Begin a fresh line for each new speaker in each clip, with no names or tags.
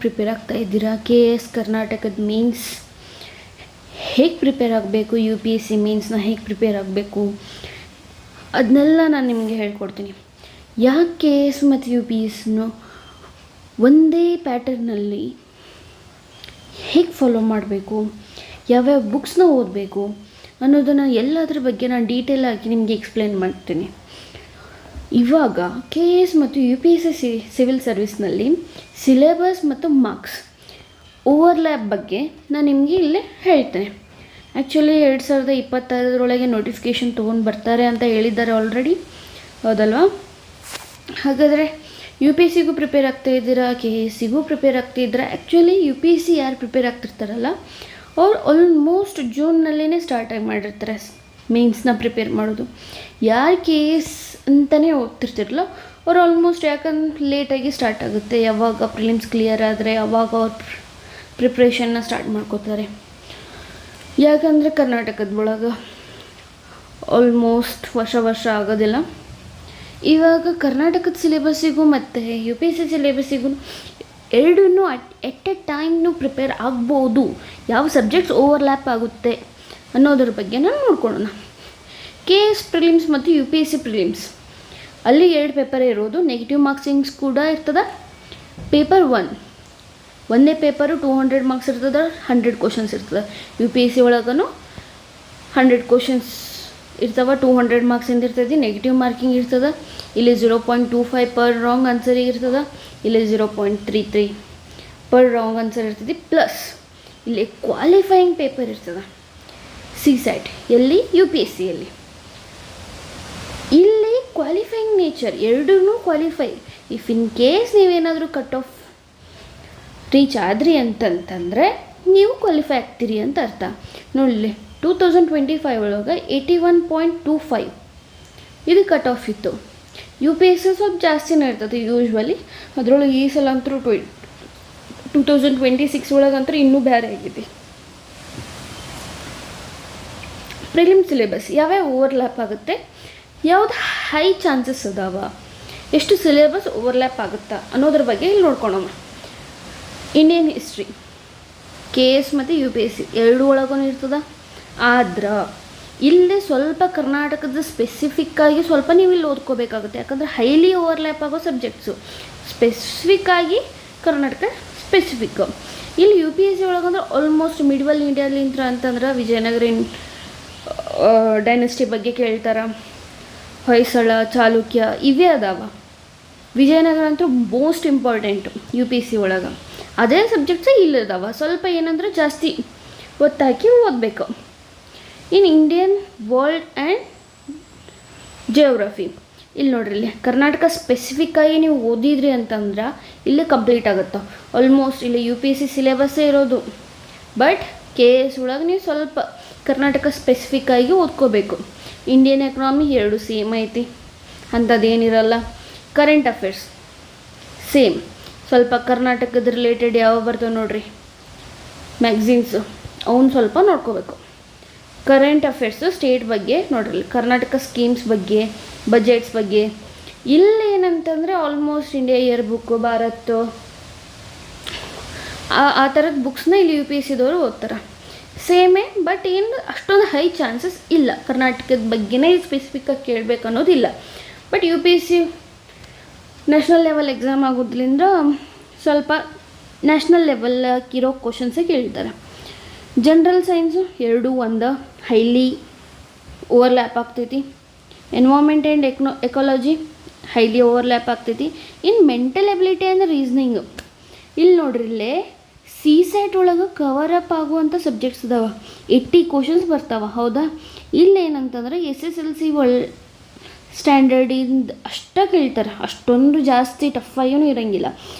Prepare ಆಗ್ತಾ ಇದ್ದೀರಾ, KS ಕರ್ನಾಟಕದ ಮೇನ್ಸ್ ಹೇಗೆ ಪ್ರಿಪೇರ್ ಆಗಬೇಕು, UPSC ಮೇನ್ಸ್ನ ಹೇಗೆ ಪ್ರಿಪೇರ್ ಆಗಬೇಕು ಅದನ್ನೆಲ್ಲ ನಾನು ನಿಮಗೆ ಹೇಳ್ಕೊಡ್ತೀನಿ. ಯಾಕೆ KS ಮತ್ತು UPSCನೂ ಒಂದೇ ಪ್ಯಾಟರ್ನಲ್ಲಿ ಹೇಗೆ ಫಾಲೋ ಮಾಡಬೇಕು, ಯಾವ್ಯಾವ ಬುಕ್ಸ್ನ ಓದಬೇಕು ಅನ್ನೋದನ್ನು ಎಲ್ಲದರ ಬಗ್ಗೆ ನಾನು ಡೀಟೇಲ್ ಆಗಿ ನಿಮಗೆ ಎಕ್ಸ್ಪ್ಲೇನ್ ಮಾಡ್ತೀನಿ. ಇವಾಗ KS ಮತ್ತು UPSC ಸಿವಿಲ್ ಸರ್ವಿಸ್ನಲ್ಲಿ ಸಿಲೆಬಸ್ ಮತ್ತು ಮಾರ್ಕ್ಸ್ ಓವರ್ಲ್ಯಾಪ್ ಬಗ್ಗೆ ನಾನು ನಿಮಗೆ ಇಲ್ಲೇ ಹೇಳ್ತೇನೆ. ಆ್ಯಕ್ಚುಲಿ 2025 ನೋಟಿಫಿಕೇಷನ್ ತೊಗೊಂಡು ಬರ್ತಾರೆ ಅಂತ ಹೇಳಿದ್ದಾರೆ ಆಲ್ರೆಡಿ, ಹೌದಲ್ವಾ? ಹಾಗಾದರೆ UPSCಗೂ ಪ್ರಿಪೇರ್ ಆಗ್ತಾ ಇದ್ದೀರಾ, KSCಗೂ ಪ್ರಿಪೇರ್ ಆಗ್ತಾಯಿದ್ದೀರಾ. ಆ್ಯಕ್ಚುಲಿ UPSC ಯಾರು ಪ್ರಿಪೇರ್ ಆಗ್ತಿರ್ತಾರಲ್ಲ ಅವ್ರು ಆಲ್ಮೋಸ್ಟ್ ಜೂನ್ನಲ್ಲೇ ಸ್ಟಾರ್ಟ್ ಆಗಿ ಮಾಡಿರ್ತಾರೆ ಮೇನ್ಸ್ನ ಪ್ರಿಪೇರ್ ಮಾಡೋದು. ಯಾರು KS ಅಂತಲೇ ಓದ್ತಿರ್ತಿರಲ್ಲ ಅವ್ರು ಆಲ್ಮೋಸ್ಟ್ ಯಾಕಂದ್ರೆ ಲೇಟಾಗಿ ಸ್ಟಾರ್ಟ್ ಆಗುತ್ತೆ. ಯಾವಾಗ ಪ್ರಿಲಿಮ್ಸ್ ಕ್ಲಿಯರ್ ಆದರೆ ಅವಾಗ ಅವ್ರು ಪ್ರಿಪ್ರೇಷನ್ನ ಸ್ಟಾರ್ಟ್ ಮಾಡ್ಕೋತಾರೆ. ಯಾಕಂದರೆ ಕರ್ನಾಟಕದ ಒಳಗೆ ಆಲ್ಮೋಸ್ಟ್ ವರ್ಷ ಆಗೋದಿಲ್ಲ. ಇವಾಗ ಕರ್ನಾಟಕದ ಸಿಲೆಬಸ್ಸಿಗೂ ಮತ್ತು UPSC ಸಿಲೆಬಸ್ಸಿಗೂ ಎರಡೂ ಎಟ್ ಎ ಟೈಮ್ನು ಪ್ರಿಪೇರ್ ಆಗ್ಬೋದು. ಯಾವ ಸಬ್ಜೆಕ್ಟ್ಸ್ ಓವರ್ಲ್ಯಾಪ್ ಆಗುತ್ತೆ ಅನ್ನೋದ್ರ ಬಗ್ಗೆ ನಾನು ನೋಡ್ಕೊಳ್ಳೋಣ. KS ಪ್ರಿಲಿಮ್ಸ್ ಮತ್ತು UPSC ಪ್ರಿಲಿಮ್ಸ್ ಅಲ್ಲಿ 2 ಪೇಪರೇ ಇರೋದು. ನೆಗೆಟಿವ್ ಮಾರ್ಕ್ಸಿಂಗ್ಸ್ ಕೂಡ ಇರ್ತದೆ. ಪೇಪರ್ 1 ಒಂದೇ ಪೇಪರು 200 ಮಾರ್ಕ್ಸ್ ಇರ್ತದೆ, 100 ಕ್ವಶನ್ಸ್ ಇರ್ತದೆ. UPSC ಒಳಗೂ 100 ಕ್ವಶನ್ಸ್ ಇರ್ತವೆ, 200 ಮಾರ್ಕ್ಸಿಂದ ಇರ್ತದೆ. ನೆಗೆಟಿವ್ ಮಾರ್ಕಿಂಗ್ ಇರ್ತದೆ. ಇಲ್ಲಿ 0.25 ಪರ್ ರಾಂಗ್ ಆನ್ಸರಿಗೆ ಇರ್ತದೆ, ಇಲ್ಲಿ 0.33 ಪರ್ ರಾಂಗ್ ಆನ್ಸರ್ ಇರ್ತದೆ. ಪ್ಲಸ್ ಇಲ್ಲಿ ಕ್ವಾಲಿಫೈಯಿಂಗ್ ಪೇಪರ್ ಇರ್ತದೆ, CSAT ಎಲ್ಲಿ UPSCಯಲ್ಲಿ. ಇಲ್ಲಿ ಕ್ವಾಲಿಫೈಯಿಂಗ್ ನೇಚರ್ ಎರಡೂ ಕ್ವಾಲಿಫೈ. ಇಫ್ ಇನ್ ಕೇಸ್ ನೀವೇನಾದರೂ ಕಟ್ ಆಫ್ ರೀಚ್ ಆದ್ರಿ ಅಂತಂತಂದರೆ ನೀವು ಕ್ವಾಲಿಫೈ ಆಗ್ತೀರಿ ಅಂತ ಅರ್ಥ. ನೋಡಿ 2025 ಒಳಗೆ 81.25 ಇದು ಕಟ್ ಆಫ್ ಇತ್ತು. UPSC ಸ್ವಲ್ಪ ಜಾಸ್ತಿನೇ ಇರ್ತದೆ ಯೂಶ್ವಲಿ. ಅದರೊಳಗೆ ಈ ಸಲ ಅಂತೂ 2026 ಒಳಗಂತೂ ಇನ್ನೂ ಬೇರೆ ಆಗಿದೆ. ಪ್ರಿಲಿಮ್ ಸಿಲೆಬಸ್ ಯಾವ್ಯಾವ ಓವರ್ಲ್ಯಾಪ್ ಆಗುತ್ತೆ, ಯಾವ್ದು ಹೈ ಚಾನ್ಸಸ್ ಅದಾವ, ಎಷ್ಟು ಸಿಲೆಬಸ್ ಓವರ್ಲ್ಯಾಪ್ ಆಗುತ್ತಾ ಅನ್ನೋದ್ರ ಬಗ್ಗೆ ಇಲ್ಲಿ ನೋಡ್ಕೊಳೋಣ. ಇಂಡಿಯನ್ ಹಿಸ್ಟ್ರಿ KS ಮತ್ತು UPSC ಎರಡೂ ಒಳಗೂ ಇರ್ತದೆ. ಆದ್ರೆ ಇಲ್ಲಿ ಸ್ವಲ್ಪ ಕರ್ನಾಟಕದ ಸ್ಪೆಸಿಫಿಕ್ಕಾಗಿ ಸ್ವಲ್ಪ ನೀವು ಇಲ್ಲಿ ಓದ್ಕೋಬೇಕಾಗುತ್ತೆ. ಯಾಕಂದರೆ ಹೈಲಿ ಓವರ್ಲ್ಯಾಪ್ ಆಗೋ ಸಬ್ಜೆಕ್ಟ್ಸು ಸ್ಪೆಸಿಫಿಕ್ಕಾಗಿ ಕರ್ನಾಟಕ ಸ್ಪೆಸಿಫಿಕ್ಕು. ಇಲ್ಲಿ UPSC ಒಳಗಂದ್ರೆ ಆಲ್ಮೋಸ್ಟ್ ಮಿಡ್ವಲ್ ಇಂಡಿಯಾಲಿಂತ್ರ ಅಂತಂದ್ರೆ ವಿಜಯನಗರ ಡೈನೆಸ್ಟಿ ಬಗ್ಗೆ ಕೇಳ್ತಾರೆ, ಹೊಯ್ಸಳ, ಚಾಲುಕ್ಯ ಇವೇ ಅದಾವ. ವಿಜಯನಗರ ಅಂತೂ ಮೋಸ್ಟ್ ಇಂಪಾರ್ಟೆಂಟು UPSC ಒಳಗೆ. ಅದೇ ಸಬ್ಜೆಕ್ಟ್ಸೇ ಇಲ್ಲದಾವ. ಸ್ವಲ್ಪ ಏನಂದ್ರೆ ಜಾಸ್ತಿ ಒತ್ತಾಕಿ ಓದಬೇಕು. In Indian world and geography ಇಲ್ಲಿ ನೋಡ್ರಿ, ಇಲ್ಲಿ ಕರ್ನಾಟಕ ಸ್ಪೆಸಿಫಿಕ್ಕಾಗಿ ನೀವು ಓದಿದ್ರಿ ಅಂತಂದ್ರೆ ಇಲ್ಲಿ ಕಂಪ್ಲೀಟ್ ಆಗುತ್ತೆ. ಆಲ್ಮೋಸ್ಟ್ ಇಲ್ಲಿ UPSC ಸಿಲೆಬಸ್ಸೇ ಇರೋದು. ಬಟ್ KS ಒಳಗೆ ನೀವು ಸ್ವಲ್ಪ ಕರ್ನಾಟಕ ಸ್ಪೆಸಿಫಿಕ್ಕಾಗಿ ಓದ್ಕೋಬೇಕು. ಇಂಡಿಯನ್ ಎಕನಾಮಿ 2 ಸೇಮ್ ಐತಿ, ಅಂಥದ್ದೇನಿರಲ್ಲ. ಕರೆಂಟ್ ಅಫೇರ್ಸ್ ಸೇಮ್, ಸ್ವಲ್ಪ ಕರ್ನಾಟಕದ ರಿಲೇಟೆಡ್ ಯಾವ ಬರ್ತವೆ ನೋಡ್ರಿ ಮ್ಯಾಗ್ಝಿನ್ಸು ಅವನ್ನ ಸ್ವಲ್ಪ ನೋಡ್ಕೋಬೇಕು. ಕರೆಂಟ್ ಅಫೇರ್ಸು ಸ್ಟೇಟ್ ಬಗ್ಗೆ ನೋಡ್ರಿ, ಕರ್ನಾಟಕ ಸ್ಕೀಮ್ಸ್ ಬಗ್ಗೆ, ಬಜೆಟ್ಸ್ ಬಗ್ಗೆ. ಇಲ್ಲಿ ಏನಂತಂದರೆ almost India year book, Bharat ಆ ಥರದ ಬುಕ್ಸ್ನ ಇಲ್ಲಿ UPSCದವರು ಓದ್ತಾರೆ. ಸೇಮೇ, ಬಟ್ ಏನು ಅಷ್ಟೊಂದು ಹೈ ಚಾನ್ಸಸ್ ಇಲ್ಲ. ಕರ್ನಾಟಕದ ಬಗ್ಗೆನೇ ಸ್ಪೆಸಿಫಿಕ್ಕಾಗಿ ಕೇಳಬೇಕು ಅನ್ನೋದಿಲ್ಲ. But UPSC national level exam ಆಗೋದ್ರಿಂದ ಸ್ವಲ್ಪ ನ್ಯಾಷನಲ್ ಲೆವೆಲ್ಗಿರೋ ಕ್ವಶನ್ಸೇ ಕೇಳ್ತಾರೆ. ಜನರಲ್ ಸೈನ್ಸು ಎರಡೂ ಒಂದು ಹೈಲಿ ಓವರ್ಲ್ಯಾಪ್ ಆಗ್ತೈತಿ. Environment and ecology highly overlap ಆಗ್ತೈತಿ. ಇನ್ನು ಮೆಂಟಲ್ ಎಬಿಲಿಟಿ ಆ್ಯಂಡ್ ರೀಸ್ನಿಂಗು ಇಲ್ಲಿ ನೋಡ್ರಿ, ಇಲ್ಲೇ CSAT ಒಳಗೆ ಕವರ್ ಅಪ್ ಆಗುವಂಥ ಸಬ್ಜೆಕ್ಟ್ಸ್ ಅದಾವ. 80 ಕ್ವಶನ್ಸ್ ಬರ್ತಾವೆ, ಹೌದಾ? ಇಲ್ಲೇನಂತಂದ್ರೆ SSLC ಸ್ಟ್ಯಾಂಡರ್ಡಿಂದ ಅಷ್ಟೇ ಕೇಳ್ತಾರೆ, ಅಷ್ಟೊಂದು ಜಾಸ್ತಿ ಟಫಾಗಿಯೂ ಇರೋಂಗಿಲ್ಲ.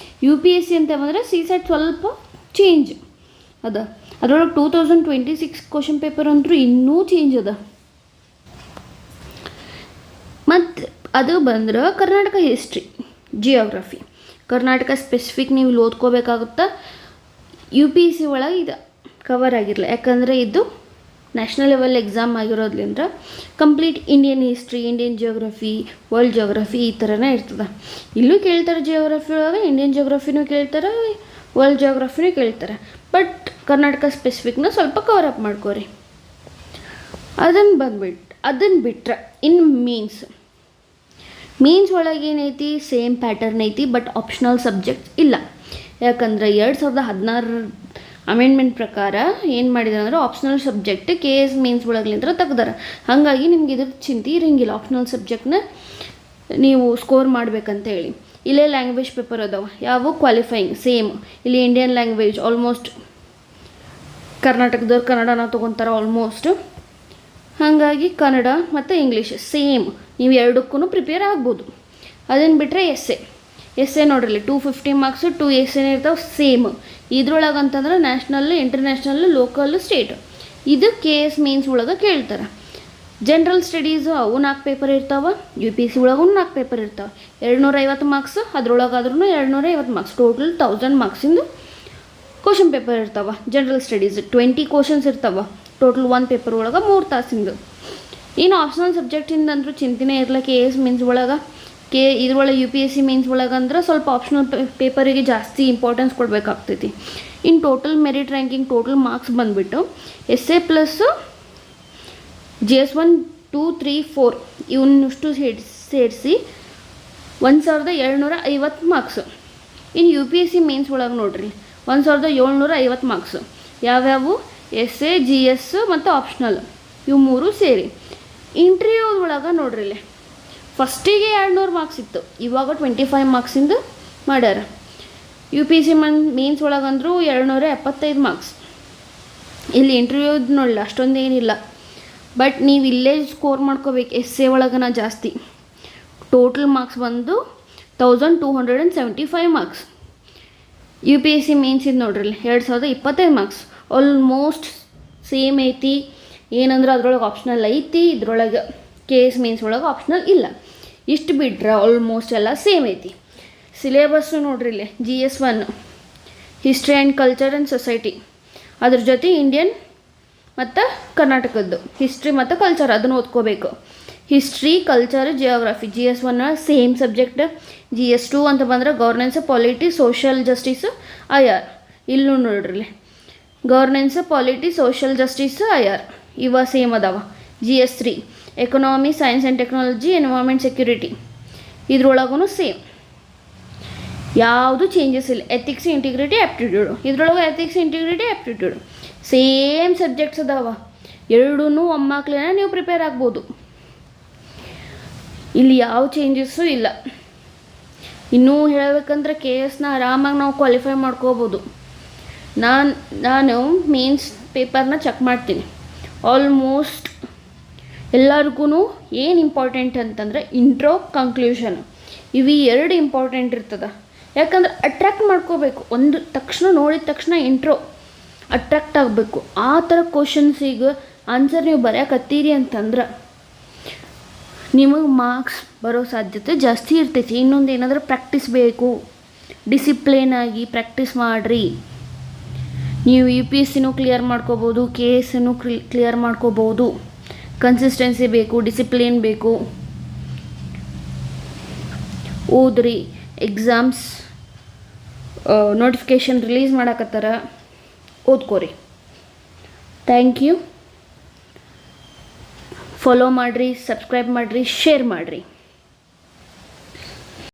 UPSC ಅಂತ ಬಂದರೆ CSAT ಸ್ವಲ್ಪ ಚೇಂಜ್ ಅದ. ಅದರೊಳಗೆ 2026 ಕ್ವಶನ್ ಪೇಪರ್ ಅಂತೂ ಇನ್ನೂ ಚೇಂಜ್ ಅದ. ಮತ್ತು ಅದು ಬಂದ್ರೆ Karnataka history, geography, Karnataka specific ನೀವು ಇಲ್ಲಿ ಓದ್ಕೋಬೇಕಾಗುತ್ತಾ. UPSC ಒಳಗೆ ಇದು ಕವರ್ ಆಗಿರಲ್ಲ, ಯಾಕಂದರೆ ಇದು ನ್ಯಾಷನಲ್ ಲೆವೆಲ್ ಎಕ್ಸಾಮ್ ಆಗಿರೋದ್ರಿಂದ complete Indian history, Indian geography, world geography ಈ ಥರನೇ ಇರ್ತದೆ. ಇಲ್ಲೂ ಕೇಳ್ತಾರೆ ಜಿಯೋಗ್ರಫಿ ಒಳಗೆ, ಇಂಡಿಯನ್ ಜಿಯೋಗ್ರಫಿನೂ ಕೇಳ್ತಾರೆ, ವರ್ಲ್ಡ್ ಜಿಯೋಗ್ರಫಿನೇ ಕೇಳ್ತಾರೆ. ಬಟ್ ಕರ್ನಾಟಕ ಸ್ಪೆಸಿಫಿಕ್ನ ಸ್ವಲ್ಪ ಕವರ್ ಅಪ್ ಮಾಡ್ಕೋರಿ. ಅದನ್ನು ಬಿಟ್ಟರೆ ಇನ್ನು ಮೀನ್ಸ್ ಒಳಗೆ ಏನೈತಿ, ಸೇಮ್ ಪ್ಯಾಟರ್ನ್ ಐತಿ, ಬಟ್ ಆಪ್ಷನಲ್ ಸಬ್ಜೆಕ್ಟ್ಸ್ ಇಲ್ಲ. ಯಾಕಂದ್ರೆ 2016 ಅಮೆಂಡ್ಮೆಂಟ್ ಪ್ರಕಾರ ಏನು ಮಾಡಿದಾರೆ ಅಂದ್ರೆ ಆಪ್ಷನಲ್ ಸಬ್ಜೆಕ್ಟ್ KS ಮೀನ್ಸ್ ಒಳಗ್ಲಿಂದ ತೆಗ್ದಾರೆ. ಹಾಗಾಗಿ ನಿಮ್ಗೆ ಇದ್ರ ಚಿಂತೆ ಇರಂಗಿಲ್ಲ, ಆಪ್ಷನಲ್ ಸಬ್ಜೆಕ್ಟ್ನ ನೀವು ಸ್ಕೋರ್ ಮಾಡ್ಬೇಕಂತ ಹೇಳಿ. ಇಲ್ಲೇ ಲ್ಯಾಂಗ್ವೇಜ್ ಪೇಪರ್ ಅದಾವ, ಯಾವ ಕ್ವಾಲಿಫೈಯಿಂಗ್ ಸೇಮ್. ಇಲ್ಲಿ ಇಂಡಿಯನ್ ಲ್ಯಾಂಗ್ವೇಜ್ ಆಲ್ಮೋಸ್ಟ್ ಕರ್ನಾಟಕದವ್ರು ಕನ್ನಡನ ತೊಗೊತಾರೆ ಆಲ್ಮೋಸ್ಟ್. ಹಾಗಾಗಿ ಕನ್ನಡ ಮತ್ತು ಇಂಗ್ಲೀಷ್ ಸೇಮ್, ನೀವು ಎರಡಕ್ಕೂ ಪ್ರಿಪೇರ್ ಆಗ್ಬೋದು. ಅದನ್ನು ಬಿಟ್ಟರೆ ಎಸ್ಸೆ ನೋಡ್ರಿ 250 ಮಾರ್ಕ್ಸು 2 ಎಸ್ಸೆನೇ ಇರ್ತಾವೆ ಸೇಮ್. ಇದ್ರೊಳಗೆ ಅಂತಂದ್ರೆ ನ್ಯಾಷನಲ್, ಇಂಟರ್ನ್ಯಾಷನಲ್, ಲೋಕಲ್, ಸ್ಟೇಟ್. ಇದು KS ಮೀನ್ಸ್ ಒಳಗೆ ಕೇಳ್ತಾರೆ. ಜನರಲ್ ಸ್ಟಡೀಸು ಅವು 4 ಪೇಪರ್ ಇರ್ತಾವೆ, UPSC ಒಳಗೂ 4 ಪೇಪರ್ ಇರ್ತಾವೆ. 250 ಮಾರ್ಕ್ಸ್, ಅದ್ರೊಳಗಾದ್ರೂ 250 ಮಾರ್ಕ್ಸ್, ಟೋಟಲ್ 1000 ಮಾರ್ಕ್ಸಿಂದು ಕ್ವಶನ್ ಪೇಪರ್ ಇರ್ತಾವೆ. ಜನರಲ್ ಸ್ಟಡೀಸ್ 20 ಕ್ವಶನ್ಸ್ ಇರ್ತಾವೆ, ಟೋಟಲ್ 1 ಪೇಪರ್ ಒಳಗೆ 3 ತಾಸಿಂದು. ಇನ್ನು ಆಪ್ಷನಲ್ ಸಬ್ಜೆಕ್ಟಿಂದ ಅಂದರೂ ಚಿಂತೆನೇ ಇರಲ್ಲ. KS ಮೀನ್ಸ್ ಒಳಗೆ ಇದ್ರೊಳಗೆ UPSC ಮೀನ್ಸ್ ಒಳಗೆ ಅಂದ್ರೆ ಸ್ವಲ್ಪ ಆಪ್ಷನಲ್ ಪೇಪರಿಗೆ ಜಾಸ್ತಿ ಇಂಪಾರ್ಟೆನ್ಸ್ ಕೊಡಬೇಕಾಗ್ತೈತಿ. ಇನ್ನು total merit ranking total marks ಬಂದುಬಿಟ್ಟು ಎಸ್ಸೆ ಪ್ಲಸ್ GS1 2 3 4 ಇವನ್ನಷ್ಟು ಸೇರಿಸಿ 1750 ಮಾರ್ಕ್ಸ್. ಇನ್ನು UPSC ಮೀನ್ಸ್ ಒಳಗೆ ನೋಡ್ರಿ 1750 ಮಾರ್ಕ್ಸ್. ಯಾವ್ಯಾವು? ಎಸ್ಸೆ, GS ಮತ್ತು ಆಪ್ಷನಲ್, ಇವು 3 ಸೇರಿ. ಇಂಟರ್ವ್ಯೂ ಒಳಗೆ ನೋಡ್ರಿ ಇಲ್ಲಿ ಫಸ್ಟಿಗೆ 200 ಮಾರ್ಕ್ಸ್ ಇತ್ತು, ಇವಾಗ 25 ಮಾರ್ಕ್ಸಿಂದು ಮಾಡ್ಯಾರ. UPSC ಮೀನ್ಸ್ ಒಳಗಂದ್ರೂ 275 ಮಾರ್ಕ್ಸ್. ಇಲ್ಲಿ ಇಂಟರ್ವ್ಯೂದು ನೋಡಲ್ಲ ಅಷ್ಟೊಂದೇನಿಲ್ಲ, ಬಟ್ ನೀವು ಇಲ್ಲೇ ಸ್ಕೋರ್ ಮಾಡ್ಕೋಬೇಕು. ಎಸ್ಸೆ ಒಳಗನ ಜಾಸ್ತಿ, ಟೋಟಲ್ ಮಾರ್ಕ್ಸ್ ಬಂದು 1275 ಮಾರ್ಕ್ಸ್. UPSC ಮೀನ್ಸ್ ಇದು ನೋಡ್ರಿ 2025 ಮಾರ್ಕ್ಸ್. ಆಲ್ಮೋಸ್ಟ್ ಸೇಮ್ ಐತಿ. ಏನಂದ್ರೆ ಅದ್ರೊಳಗೆ ಆಪ್ಷನಲ್ ಐತಿ, ಇದ್ರೊಳಗೆ KS ಮೀನ್ಸ್ ಒಳಗೆ ಆಪ್ಷನಲ್ ಇಲ್ಲ. ಇಷ್ಟು ಬಿಟ್ರೆ ಆಲ್ಮೋಸ್ಟ್ ಎಲ್ಲ ಸೇಮ್ ಐತಿ. ಸಿಲೆಬಸ್ಸು ನೋಡ್ರಿ ಇಲ್ಲಿ GS1 history and culture and society, ಅದ್ರ ಜೊತೆ ಇಂಡಿಯನ್ ಮತ್ತು ಕರ್ನಾಟಕದ್ದು ಹಿಸ್ಟ್ರಿ ಮತ್ತು ಕಲ್ಚರ್ ಅದನ್ನು ಓದ್ಕೋಬೇಕು. History, culture, geography GS1 same subject. GS2 ಅಂತ ಬಂದರೆ governance, polity, social justice, IR. ಇಲ್ಲೂ ನೋಡ್ರಿ governance, polity, social justice, IR ಇವ ಸೇಮ್ ಅದಾವ. GS3 economy, science and technology, environment, security, ಇದ್ರೊಳಗೂ ಸೇಮ್, ಯಾವುದು ಚೇಂಜಸ್ ಇಲ್ಲ. ಎಥಿಕ್ಸ್, ಇಂಟಿಗ್ರಿಟಿ, ಆ್ಯಪ್ಟಿಟ್ಯೂಡು, ಇದ್ರೊಳಗೆ ethics, integrity, aptitude same subjects ಅದಾವ. ಎರಡೂ ಒಮ್ಮಾಕ್ಲೇನ ನೀವು ಪ್ರಿಪೇರ್ ಆಗ್ಬೋದು, ಇಲ್ಲಿ ಯಾವ ಚೇಂಜಸ್ಸು ಇಲ್ಲ. ಇನ್ನೂ ಹೇಳಬೇಕಂದ್ರೆ KSನ ಆರಾಮಾಗಿ ನಾವು ಕ್ವಾಲಿಫೈ ಮಾಡ್ಕೋಬೋದು. ನಾನು ಮೀನ್ಸ್ ಪೇಪರ್ನ ಚೆಕ್ ಮಾಡ್ತೀನಿ. ಆಲ್ಮೋಸ್ಟ್ ಎಲ್ಲರಿಗೂ ಏನು ಇಂಪಾರ್ಟೆಂಟ್ ಅಂತಂದರೆ ಇಂಟ್ರೋ, ಕನ್ಕ್ಲೂಷನ್, ಇವು 2 ಇಂಪಾರ್ಟೆಂಟ್ ಇರ್ತದೆ. ಯಾಕಂದ್ರೆ ಅಟ್ರ್ಯಾಕ್ಟ್ ಮಾಡ್ಕೋಬೇಕು. ಒಂದು ತಕ್ಷಣ ನೋಡಿದ ತಕ್ಷಣ ಇಂಟ್ರೋ ಅಟ್ರ್ಯಾಕ್ಟ್ ಆಗಬೇಕು. ಆ ಥರ ಕ್ವಶನ್ಸಿಗೆ ಆನ್ಸರ್ ನೀವು ಬರೆಯಕತ್ತೀರಿ ಅಂತಂದ್ರೆ ನಿಮಗೆ ಮಾರ್ಕ್ಸ್ ಬರೋ ಸಾಧ್ಯತೆ ಜಾಸ್ತಿ ಇರ್ತೈತಿ. ಇನ್ನೊಂದು ಏನಾದರೂ ಪ್ರಾಕ್ಟೀಸ್ ಬೇಕು, ಡಿಸಿಪ್ಲಿನಾಗಿ ಪ್ರಾಕ್ಟೀಸ್ ಮಾಡಿರಿ. ನೀವು UPSCನೂ ಕ್ಲಿಯರ್ ಮಾಡ್ಕೋಬೋದು, KSನೂ ಕ್ಲಿಯರ್ ಮಾಡ್ಕೋಬೋದು. ಕನ್ಸಿಸ್ಟೆನ್ಸಿ ಬೇಕು, ಡಿಸಿಪ್ಲಿನ್ ಬೇಕು. ಓದ್ರಿ. ಎಕ್ಸಾಮ್ಸ್ ನೋಟಿಫಿಕೇಷನ್ ರಿಲೀಸ್ ಮಾಡಕತ್ತಾರ, ಓದ್ಕೋರಿ. Thank you. ಫಾಲೋ ಮಾಡಿರಿ, ಸಬ್ಸ್ಕ್ರೈಬ್ ಮಾಡಿರಿ, ಶೇರ್ ಮಾಡಿರಿ.